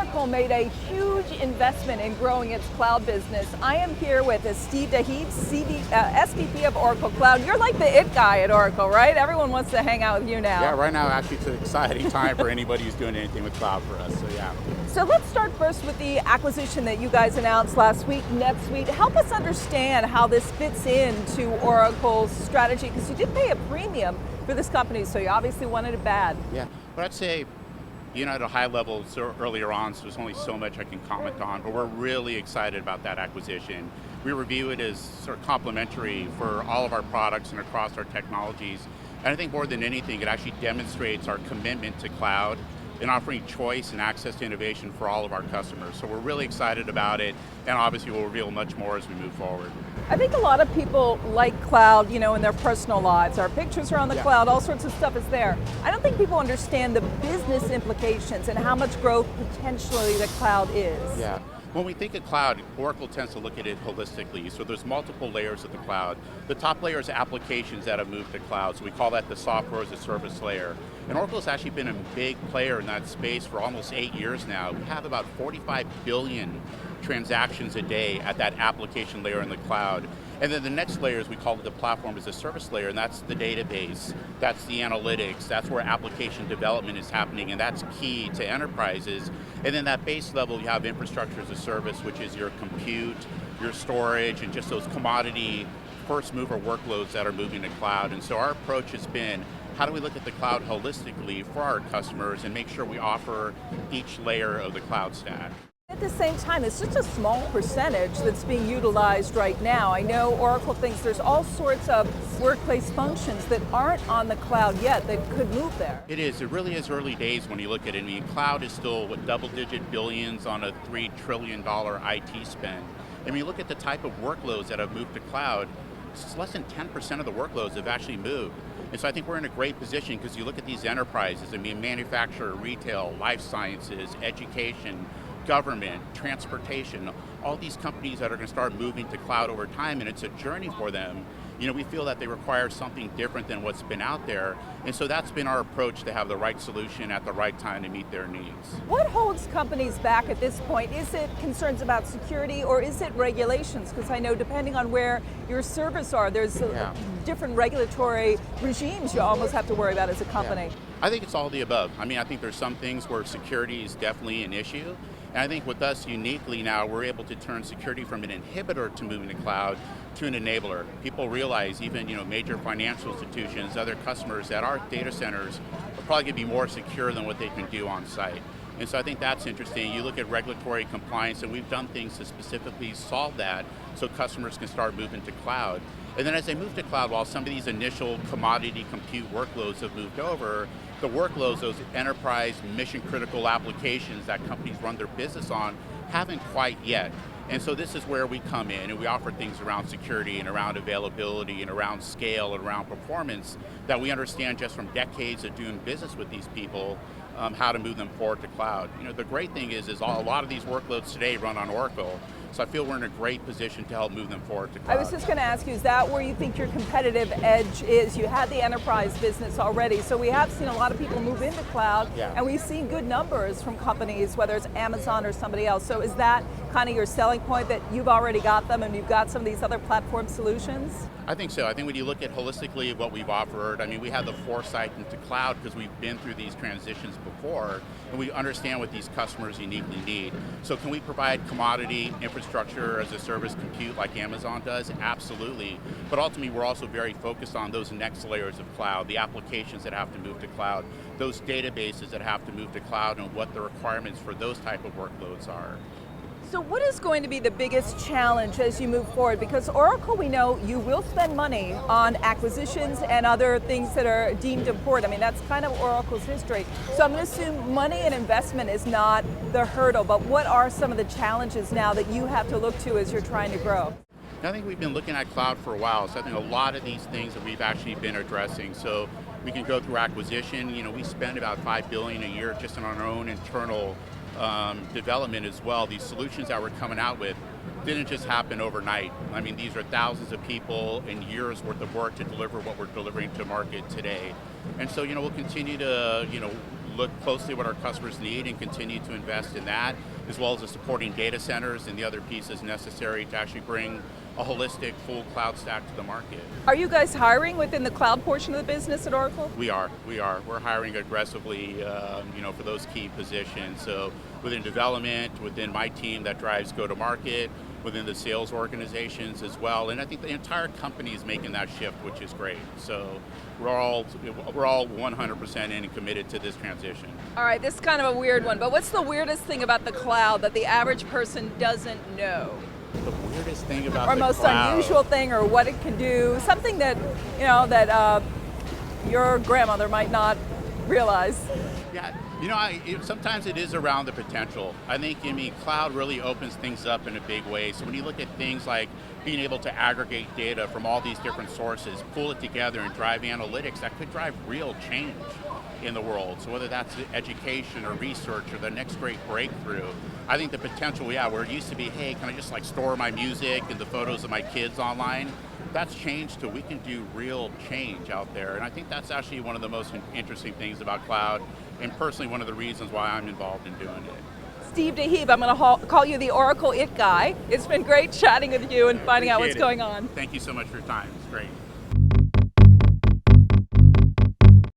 Oracle made a huge investment in growing its cloud business. I am here with Steve Dahid, SVP of Oracle Cloud. You're like the it guy at Oracle, right? Everyone wants to hang out with you now. Yeah, right now actually it's an exciting time for anybody who's doing anything with cloud for us, so yeah. So let's start first with the acquisition that you guys announced last week, NetSuite. Help us understand how this fits into Oracle's strategy, because you did pay a premium for this company, so you obviously wanted it bad. Yeah, but I'd say, at a high level so earlier on, so there's only so much I can comment on, but we're really excited about that acquisition. We review it as sort of complementary for all of our products and across our technologies. And I think more than anything, it actually demonstrates our commitment to cloud and offering choice and access to innovation for all of our customers. So we're really excited about it, and obviously we'll reveal much more as we move forward. I think a lot of people like cloud, in their personal lives. Our pictures are on the cloud, all sorts of stuff is there. I don't think people understand the business implications and how much growth potentially the cloud is. Yeah. When we think of cloud, Oracle tends to look at it holistically. So there's multiple layers of the cloud. The top layer is applications that have moved to cloud. So we call that the software as a service layer. And Oracle's actually been a big player in that space for almost 8 years now. We have about 45 billion transactions a day at that application layer in the cloud. And then the next layer is, we call it the platform as a service layer, and that's the database, that's the analytics, that's where application development is happening, and that's key to enterprises. And then that base level, you have infrastructure as a service, which is your compute, your storage, and just those commodity first mover workloads that are moving to cloud. And so our approach has been, how do we look at the cloud holistically for our customers and make sure we offer each layer of the cloud stack? At the same time, it's just a small percentage that's being utilized right now. I know Oracle thinks there's all sorts of workplace functions that aren't on the cloud yet that could move there. It is. It really is early days when you look at it. I mean, cloud is still double-digit billions on a $3 trillion IT spend. And when you look at the type of workloads that have moved to cloud, it's less than 10% of the workloads have actually moved. And so I think we're in a great position because you look at these enterprises, manufacturer, retail, life sciences, education, government, transportation, all these companies that are going to start moving to cloud over time, and it's a journey for them. We feel that they require something different than what's been out there, and so that's been our approach to have the right solution at the right time to meet their needs. What holds companies back at this point? Is it concerns about security, or is it regulations? Because I know depending on where your servers are, there's different regulatory regimes you almost have to worry about as a company. Yeah. I think it's all the above. I think there's some things where security is definitely an issue. And I think with us uniquely now, we're able to turn security from an inhibitor to moving to cloud to an enabler. People realize even major financial institutions, other customers, that our data centers are probably going to be more secure than what they can do on site. And so I think that's interesting. You look at regulatory compliance, and we've done things to specifically solve that so customers can start moving to cloud. And then as they move to cloud, while some of these initial commodity compute workloads have moved over, the workloads, those enterprise mission critical applications that companies run their business on, haven't quite yet. And so this is where we come in, and we offer things around security and around availability and around scale and around performance that we understand just from decades of doing business with these people, how to move them forward to cloud. The great thing is a lot of these workloads today run on Oracle. So I feel we're in a great position to help move them forward to cloud. I was just going to ask you, is that where you think your competitive edge is? You had the enterprise business already, so we have seen a lot of people move into cloud, and we've seen good numbers from companies, whether it's Amazon or somebody else. So is that kind of your selling point, that you've already got them and you've got some of these other platform solutions? I think so. I think when you look at holistically what we've offered, we have the foresight into cloud because we've been through these transitions before, and we understand what these customers uniquely need. So can we provide commodity infrastructure as a service compute like Amazon does? Absolutely. But ultimately, we're also very focused on those next layers of cloud, the applications that have to move to cloud, those databases that have to move to cloud, and what the requirements for those type of workloads are. So what is going to be the biggest challenge as you move forward? Because Oracle, we know you will spend money on acquisitions and other things that are deemed important. That's kind of Oracle's history. So I'm going to assume money and investment is not the hurdle, but what are some of the challenges now that you have to look to as you're trying to grow? I think we've been looking at cloud for a while, so I think a lot of these things that we've actually been addressing. So we can go through acquisition. We spend about $5 billion a year just on our own internal development as well. These solutions that we're coming out with didn't just happen overnight. These are thousands of people and years worth of work to deliver what we're delivering to market today. And so, we'll continue to, look closely what our customers need and continue to invest in that, as well as the supporting data centers and the other pieces necessary to actually bring a holistic full cloud stack to the market. Are you guys hiring within the cloud portion of the business at Oracle? We are. We're hiring aggressively, for those key positions. So within development, within my team that drives go-to-market, within the sales organizations as well. And I think the entire company is making that shift, which is great. So we're all 100% in and committed to this transition. All right, this is kind of a weird one, but what's the weirdest thing about the cloud that the average person doesn't know? The weirdest thing about Or the most cloud, unusual thing, or what it can do, something that, your grandmother might not realize. Yeah, sometimes it is around the potential. I think, cloud really opens things up in a big way. So when you look at things like being able to aggregate data from all these different sources, pull it together and drive analytics, that could drive real change in the world. So whether that's education or research or the next great breakthrough, I think the potential, where it used to be, hey, can I just store my music and the photos of my kids online? That's changed to we can do real change out there. And I think that's actually one of the most interesting things about cloud, and personally one of the reasons why I'm involved in doing it. Steve DeHeeb, I'm going to call you the Oracle It Guy. It's been great chatting with you and finding out what's going on. Thank you so much for your time. It's great.